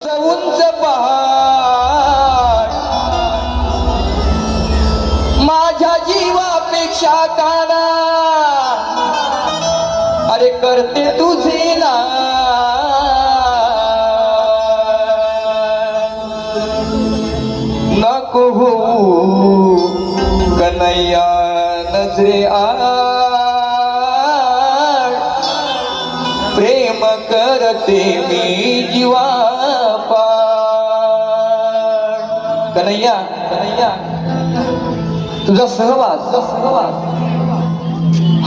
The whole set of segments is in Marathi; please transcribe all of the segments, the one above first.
उंच पहाड माझ्या जीवापेक्षा काना अरे करते तुझे ना नको हो कन्हैया नजरे आड प्रेम करते मी जीवा कन्हैया कन्हैया तुझा सहवास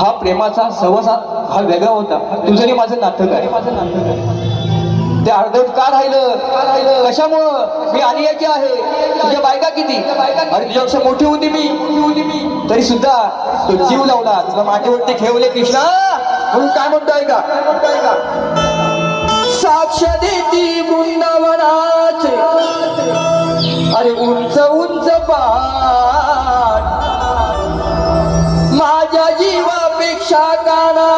हा प्रेमाचा सहवास हा वेगळा होता. तुझं आणि माझं नातं काय ते अर्धवट का राहिलं कशामुळं? मी आलियाची आहे. तुझ्या बायका किती? अरे तुझ्यापेक्षा मोठी होती मी तरी सुद्धा तो जीव लावला तुझा माटेवरती ठेवले कृष्णा म्हणून काय म्हणतोय का साक्ष देती वृंदावनाचे अरे उंच उंच पहाड माझ्या जीवापेक्षा काना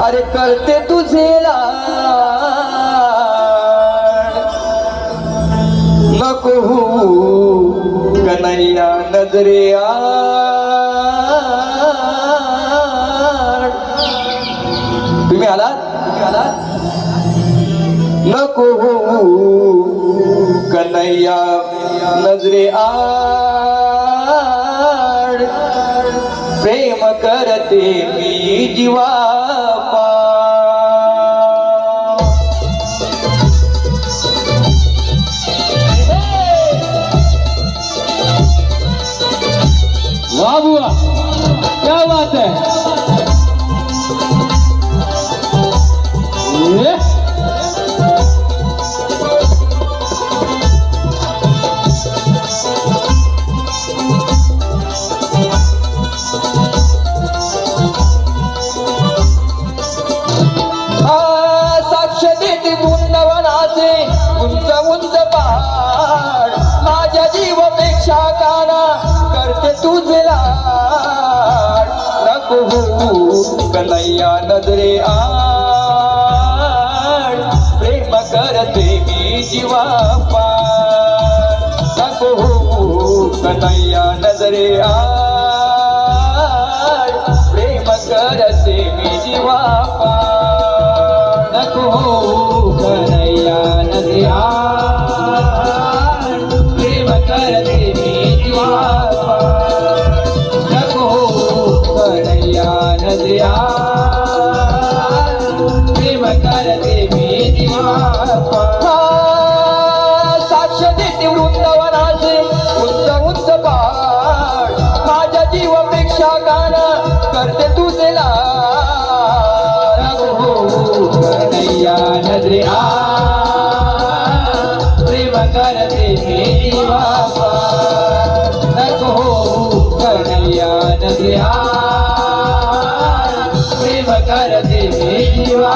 अरे करते तुझे लाड नको हो कन्हैया नजरे आड तुम्ही आलात नको हो कन्हैया नजरे आड प्रेम करते मी जीवा वाह बुआ क्या बात है. साक्ष देते वृंदावनाचे उंच उंच पहाड माझ्या जीवापेक्षा काना करते तुझे लाड नको हो कन्हैया नजरे आड प्रेम करते मी जीवा पाड नको हो कन्हैया नजरे आड प्रेम करते मी जीवा पाड नको हो कन्हैया नजरे आड प्रेम करते मी जीवा नजरे प्रेम करते मी जीवा साक्ष देते वृंदावनाचे उंच उंच पहाड माझ्या जीवापेक्षा गाना करते तुझे लाड हो कन्हैया नजरे प्रेम करते मी जीवा नको हो कन्हैया नजरे करते मी जीवा